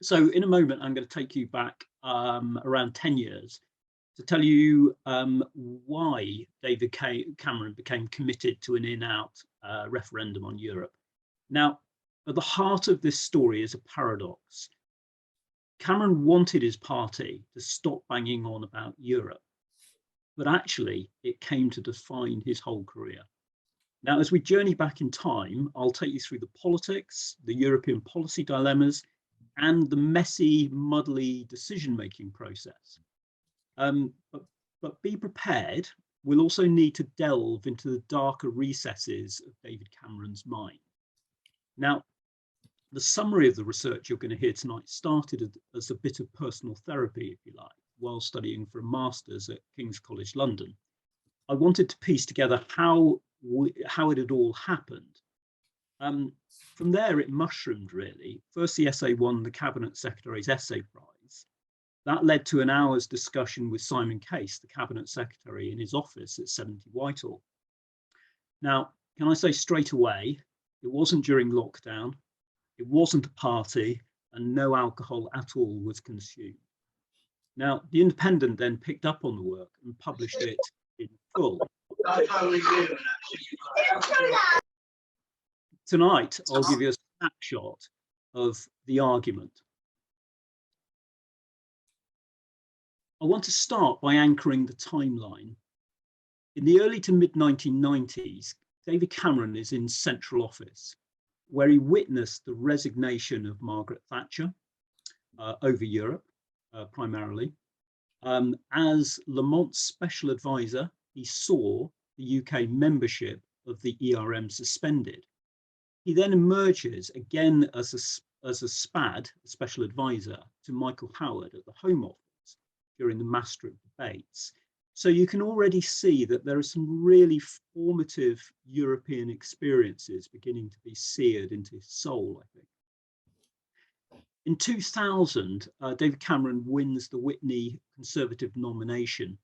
So in a moment, I'm going to take you back around 10 years to tell you why David Cameron became committed to an in-out referendum on Europe. Now, at the heart of this story is a paradox. Cameron wanted his party to stop banging on about Europe, but actually it came to define his whole career. Now, as we journey back in time, I'll take you through the politics, the European policy dilemmas, and the messy, muddly decision-making process. But be prepared, we'll also need to delve into the darker recesses of David Cameron's mind. Now, the summary of the research you're going to hear tonight started as a bit of personal therapy, if you like, while studying for a master's at King's College London. I wanted to piece together how it had all happened. From there, it mushroomed, really. First, the essay won the Cabinet Secretary's Essay Prize. That led to an hour's discussion with Simon Case, the Cabinet Secretary, in his office at 70 Whitehall. Now, can I say straight away, it wasn't during lockdown, it wasn't a party, and no alcohol at all was consumed. Now, The Independent then picked up on the work and published it in full. Tonight, I'll give you a snapshot of the argument. I want to start by anchoring the timeline. In the early to mid 1990s, David Cameron is in central office, where he witnessed the resignation of Margaret Thatcher over Europe, primarily. As Lamont's special advisor, he saw the UK membership of the ERM suspended. He then emerges again as a SPAD, a special advisor, to Michael Howard at the Home Office during the Maastricht debates. So you can already see that there are some really formative European experiences beginning to be seared into his soul, I think. In 2000, David Cameron wins the Whitney Conservative nomination.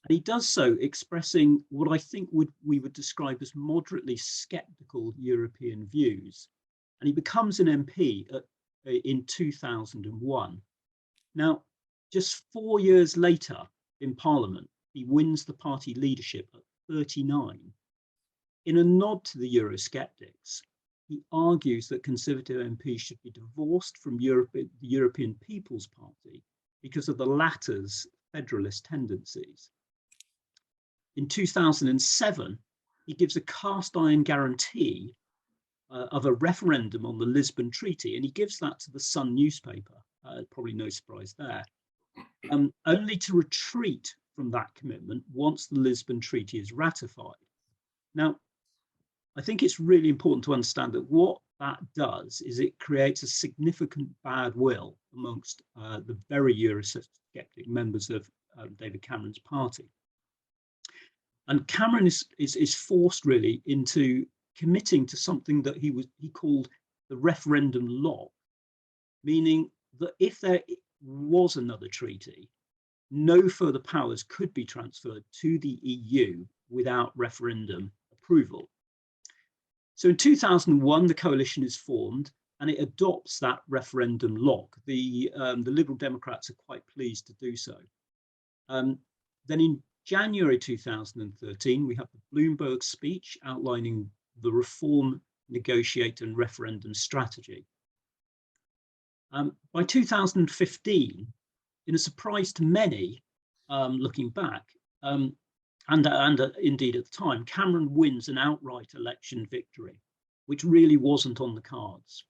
And he does so expressing what I think we would describe as moderately sceptical European views. And he becomes an MP in 2001. Now, just 4 years later in Parliament, he wins the party leadership at 39. In a nod to the Eurosceptics, he argues that Conservative MPs should be divorced from the European People's Party because of the latter's federalist tendencies. In 2007, he gives a cast iron guarantee of a referendum on the Lisbon Treaty, and he gives that to the Sun newspaper, probably no surprise there, only to retreat from that commitment once the Lisbon Treaty is ratified. Now, I think it's really important to understand that what that does is it creates a significant bad will amongst the very Eurosceptic members of David Cameron's party. And Cameron is forced really into committing to something that he called the referendum lock, meaning that if there was another treaty, no further powers could be transferred to the EU without referendum approval. So in 2001, the coalition is formed and it adopts that referendum lock. The Liberal Democrats are quite pleased to do so. Then in January 2013, we have the Bloomberg speech outlining the reform, negotiate and referendum strategy. By 2015, in a surprise to many, looking back, and indeed at the time, Cameron wins an outright election victory, which really wasn't on the cards.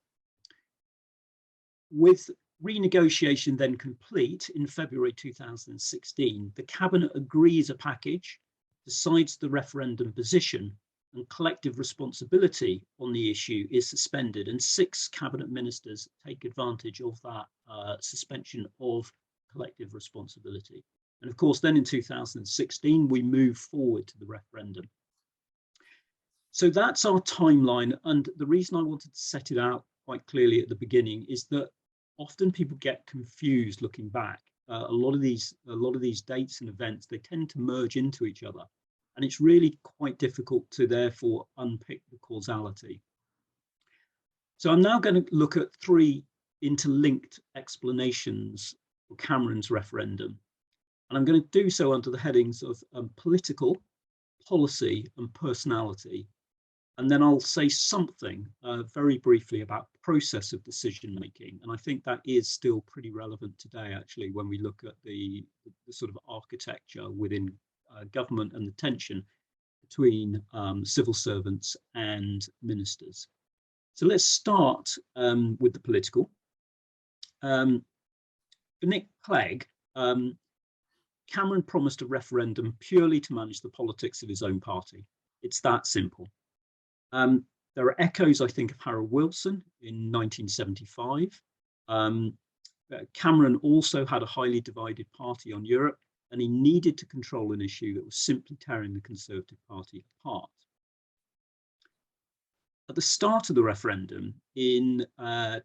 With renegotiation then complete in February 2016, the cabinet agrees a package, decides the referendum position, and collective responsibility on the issue is suspended, and 6 cabinet ministers take advantage of that suspension of collective responsibility. And of course, then in 2016, we move forward to the referendum. So that's our timeline. And the reason I wanted to set it out quite clearly at the beginning is that often people get confused looking back. A lot of these dates and events, they tend to merge into each other. And it's really quite difficult to therefore unpick the causality. So I'm now going to look at 3 interlinked explanations for Cameron's referendum. And I'm going to do so under the headings of political, policy, and personality. And then I'll say something very briefly about the process of decision making. And I think that is still pretty relevant today, actually, when we look at the sort of architecture within government and the tension between civil servants and ministers. So let's start with the political. For Nick Clegg, Cameron promised a referendum purely to manage the politics of his own party. It's that simple. There are echoes, I think, of Harold Wilson in 1975. Cameron also had a highly divided party on Europe, and he needed to control an issue that was simply tearing the Conservative Party apart. At the start of the referendum in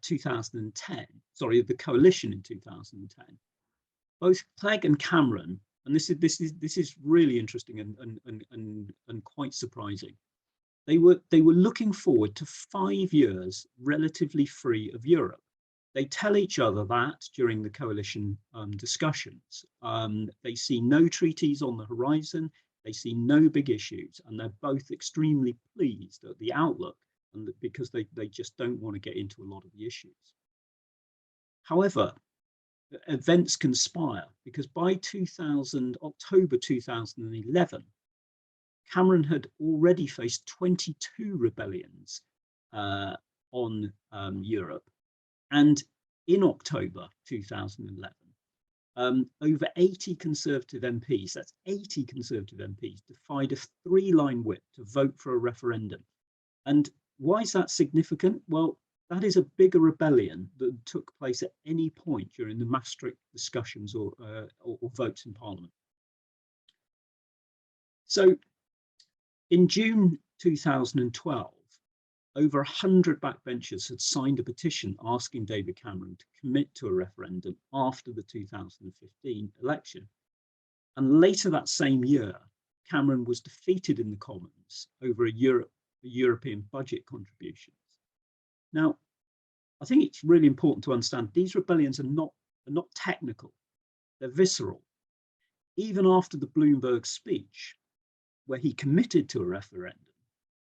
2010, sorry, the coalition in 2010, both Clegg and Cameron, and this is really interesting and quite surprising. They were looking forward to 5 years relatively free of Europe. They tell each other that during the coalition discussions. They see no treaties on the horizon. They see no big issues, and they're both extremely pleased at the outlook, and because they just don't want to get into a lot of the issues. However, events conspire, because by October 2011, Cameron had already faced 22 rebellions on Europe. And in October 2011, over 80 Conservative MPs, that's 80 Conservative MPs, defied a 3-line whip to vote for a referendum. And why is that significant? Well, that is a bigger rebellion that took place at any point during the Maastricht discussions or votes in Parliament. So in June 2012, over 100 backbenchers had signed a petition asking David Cameron to commit to a referendum after the 2015 election. And later that same year, Cameron was defeated in the Commons over European budget contributions. Now, I think it's really important to understand these rebellions are not technical, they're visceral. Even after the Bloomberg speech, where he committed to a referendum,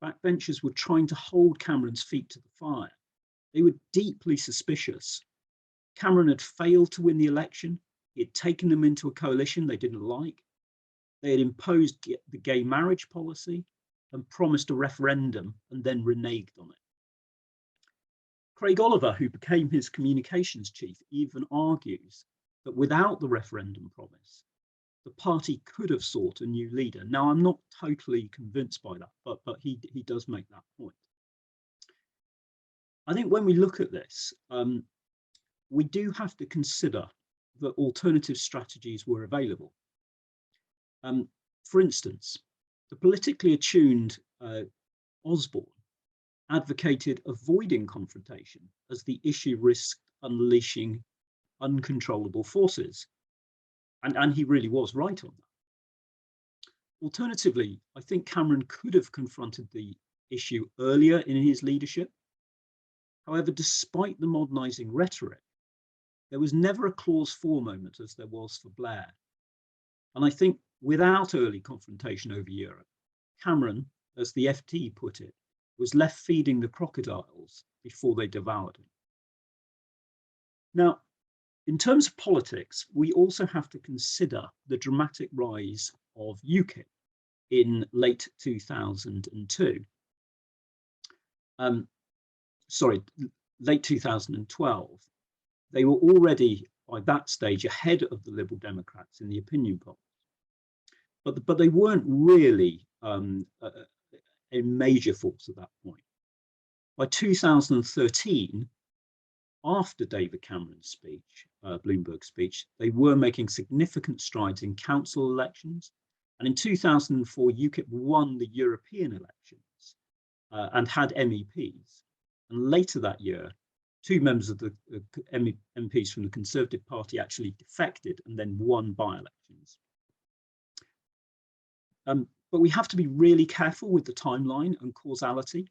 backbenchers were trying to hold Cameron's feet to the fire. They were deeply suspicious. Cameron had failed to win the election. He had taken them into a coalition they didn't like. They had imposed the gay marriage policy and promised a referendum and then reneged on it. Craig Oliver, who became his communications chief, even argues that without the referendum promise, the party could have sought a new leader. Now, I'm not totally convinced by that, but he does make that point. I think when we look at this, we do have to consider that alternative strategies were available. For instance, the politically attuned Osborne advocated avoiding confrontation as the issue risked unleashing uncontrollable forces. And he really was right on that. Alternatively, I think Cameron could have confronted the issue earlier in his leadership. However, despite the modernising rhetoric, there was never a clause 4 moment as there was for Blair. And I think without early confrontation over Europe, Cameron, as the FT put it, was left feeding the crocodiles before they devoured him. Now, in terms of politics, we also have to consider the dramatic rise of UKIP in late 2002. Late 2012. They were already, by that stage, ahead of the Liberal Democrats in the opinion polls. But they weren't really a major force at that point. By 2013, after David Cameron's speech, Bloomberg speech, they were making significant strides in council elections. And in 2004, UKIP won the European elections and had MEPs. And later that year, 2 members of the MPs from the Conservative Party actually defected and then won by-elections. But we have to be really careful with the timeline and causality.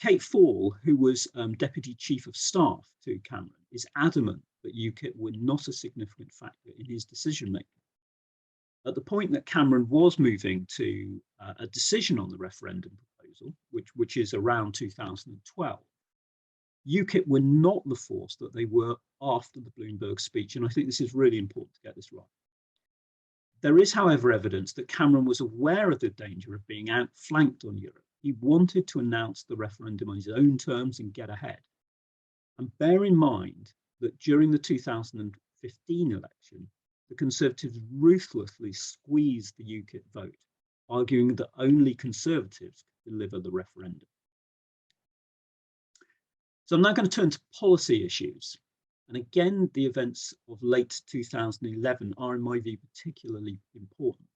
Kate Fall, who was Deputy Chief of Staff to Cameron, is adamant that UKIP were not a significant factor in his decision making. At the point that Cameron was moving to a decision on the referendum proposal, which is around 2012, UKIP were not the force that they were after the Bloomberg speech, and I think this is really important to get this right. There is, however, evidence that Cameron was aware of the danger of being outflanked on Europe. He wanted to announce the referendum on his own terms and get ahead. And bear in mind that during the 2015 election, the Conservatives ruthlessly squeezed the UKIP vote, arguing that only Conservatives could deliver the referendum. So I'm now going to turn to policy issues. And again, the events of late 2011 are, in my view, particularly important.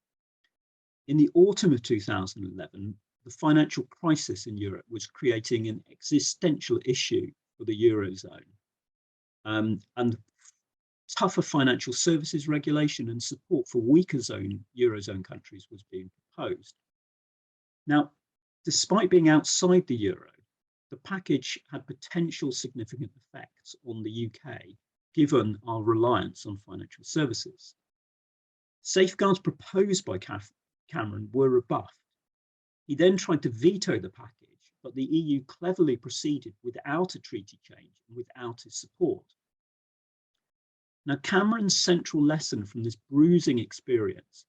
In the autumn of 2011, the financial crisis in Europe was creating an existential issue for the Eurozone. And tougher financial services regulation and support for weaker Eurozone countries was being proposed. Now, despite being outside the Euro, the package had potential significant effects on the UK, given our reliance on financial services. Safeguards proposed by Cameron were rebuffed. He then tried to veto the package, but the EU cleverly proceeded without a treaty change and without his support. Now, Cameron's central lesson from this bruising experience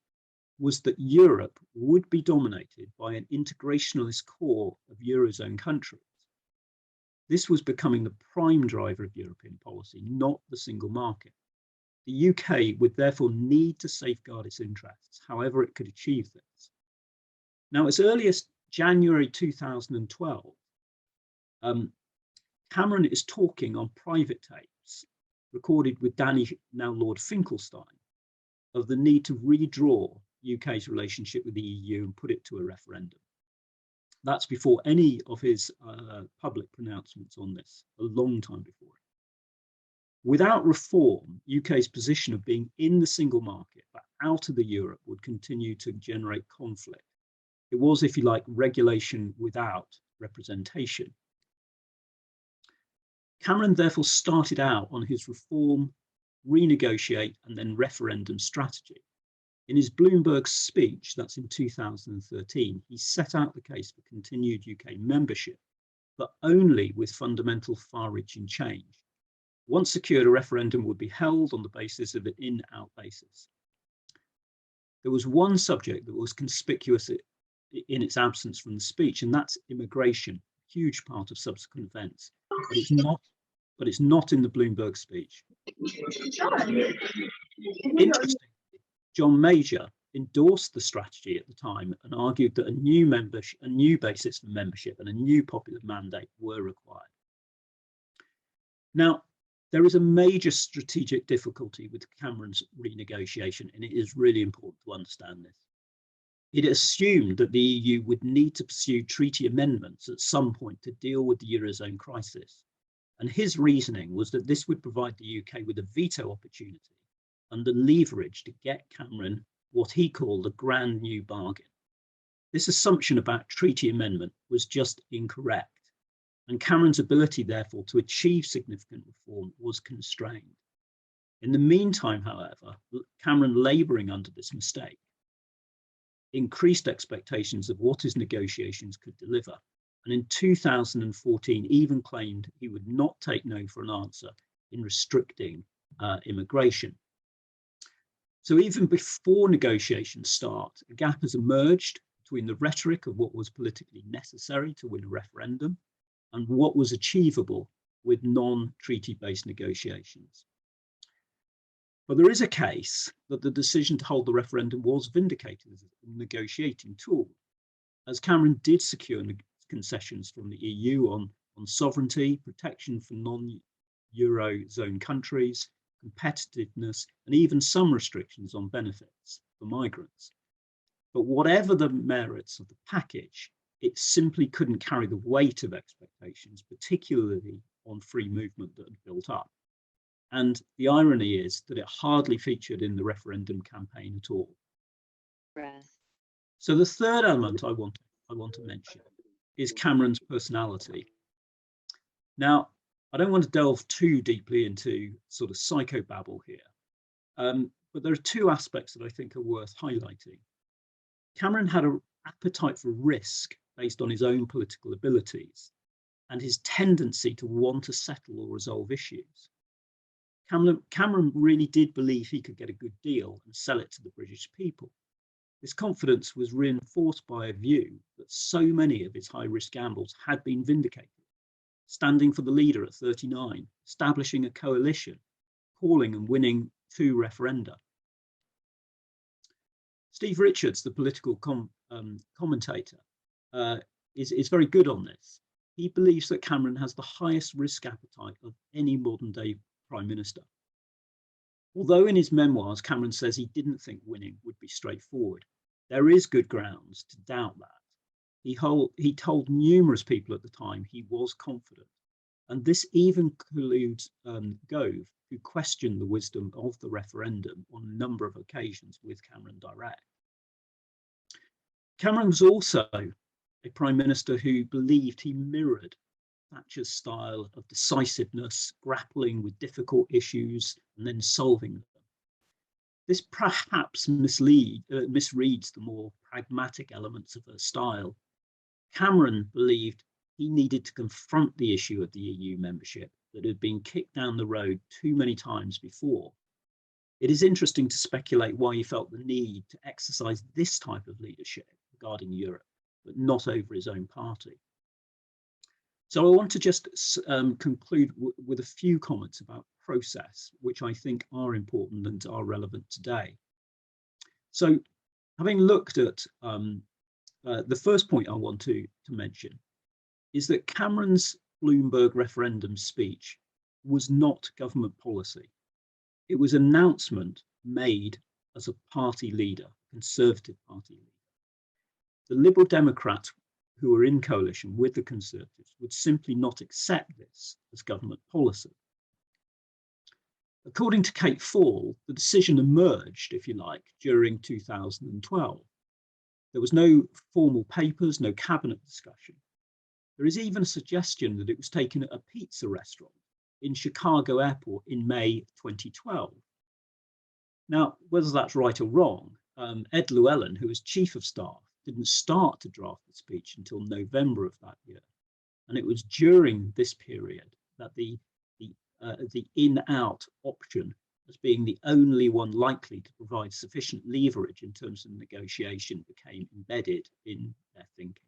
was that Europe would be dominated by an integrationalist core of Eurozone countries. This was becoming the prime driver of European policy, not the single market. The UK would therefore need to safeguard its interests, however it could achieve this. Now, as early as January 2012, Cameron is talking on private tapes recorded with Danny, now Lord Finkelstein, of the need to redraw UK's relationship with the EU and put it to a referendum. That's before any of his public pronouncements on this, a long time before it. Without reform, UK's position of being in the single market but out of the Europe would continue to generate conflict. It was, if you like, regulation without representation. Cameron therefore started out on his reform, renegotiate, and then referendum strategy. In his Bloomberg speech, that's in 2013, he set out the case for continued UK membership, but only with fundamental far-reaching change. Once secured, a referendum would be held on the basis of an in-out basis. There was one subject that was conspicuous in its absence from the speech, and that's immigration, a huge part of subsequent events. But it's not in the Bloomberg speech. Interestingly, John Major endorsed the strategy at the time and argued that a new basis for membership and a new popular mandate were required. Now, there is a major strategic difficulty with Cameron's renegotiation, and it is really important to understand this. It assumed that the EU would need to pursue treaty amendments at some point to deal with the Eurozone crisis. And his reasoning was that this would provide the UK with a veto opportunity and the leverage to get Cameron what he called a grand new bargain. This assumption about treaty amendment was just incorrect, and Cameron's ability, therefore, to achieve significant reform was constrained. In the meantime, however, Cameron, labouring under this mistake, increased expectations of what his negotiations could deliver, and in 2014 even claimed he would not take no for an answer in restricting immigration. So even before negotiations start, a gap has emerged between the rhetoric of what was politically necessary to win a referendum and what was achievable with non-treaty-based negotiations. But there is a case that the decision to hold the referendum was vindicated as a negotiating tool, as Cameron did secure concessions from the EU on sovereignty, protection for non-Eurozone countries, competitiveness, and even some restrictions on benefits for migrants. But whatever the merits of the package, it simply couldn't carry the weight of expectations, particularly on free movement that had built up. And the irony is that it hardly featured in the referendum campaign at all. Right. So the third element I want to mention is Cameron's personality. Now, I don't want to delve too deeply into sort of psychobabble here, but there are two aspects that I think are worth highlighting. Cameron had an appetite for risk based on his own political abilities and his tendency to want to settle or resolve issues. Cameron really did believe he could get a good deal and sell it to the British people. This confidence was reinforced by a view that so many of his high-risk gambles had been vindicated, standing for the leader at 39, establishing a coalition, calling and winning 2 referenda. Steve Richards, the political commentator, is very good on this. He believes that Cameron has the highest risk appetite of any modern-day Prime Minister. Although in his memoirs, Cameron says he didn't think winning would be straightforward, there is good grounds to doubt that. He told numerous people at the time he was confident, and this even includes Gove, who questioned the wisdom of the referendum on a number of occasions with Cameron direct. Cameron was also a Prime Minister who believed he mirrored Thatcher's style of decisiveness, grappling with difficult issues and then solving them. This perhaps misreads the more pragmatic elements of her style. Cameron believed he needed to confront the issue of the EU membership that had been kicked down the road too many times before. It is interesting to speculate why he felt the need to exercise this type of leadership regarding Europe, but not over his own party. So I want to just conclude with a few comments about process, which I think are important and are relevant today. So having looked at the first point I want to mention is that Cameron's Bloomberg referendum speech was not government policy. It was an announcement made as a party leader, Conservative Party leader. The Liberal Democrats who were in coalition with the Conservatives would simply not accept this as government policy. According to Kate Fall, the decision emerged, if you like, during 2012. There was no formal papers, no cabinet discussion. There is even a suggestion that it was taken at a pizza restaurant in Chicago Airport in May 2012. Now, whether that's right or wrong, Ed Llewellyn, who was Chief of Staff, didn't start to draft the speech until November of that year. And it was during this period that the in-out option as being the only one likely to provide sufficient leverage in terms of negotiation became embedded in their thinking.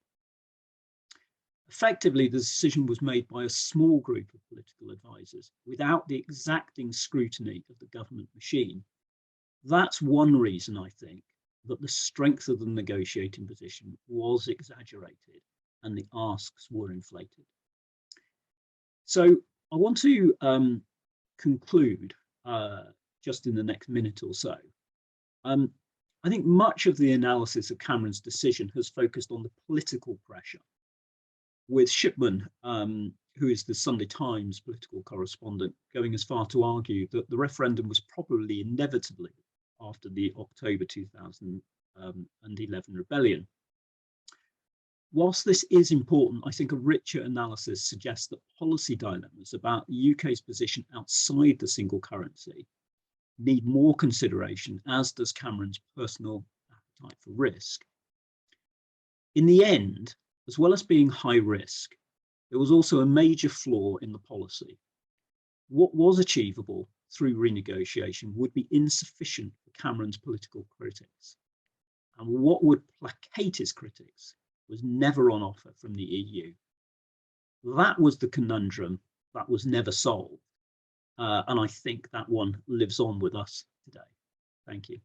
Effectively, the decision was made by a small group of political advisors without the exacting scrutiny of the government machine. That's one reason, I think, that the strength of the negotiating position was exaggerated and the asks were inflated. So I want to conclude just in the next minute or so. I think much of the analysis of Cameron's decision has focused on the political pressure, with Shipman, who is the Sunday Times political correspondent, going as far to argue that the referendum was probably inevitably after the October 2011 rebellion. Whilst this is important, I think a richer analysis suggests that policy dilemmas about the UK's position outside the single currency need more consideration, as does Cameron's personal appetite for risk. In the end, as well as being high risk, there was also a major flaw in the policy. What was achievable through renegotiation would be insufficient for Cameron's political critics. And what would placate his critics was never on offer from the EU. That was the conundrum that was never solved. And I think that one lives on with us today. Thank you.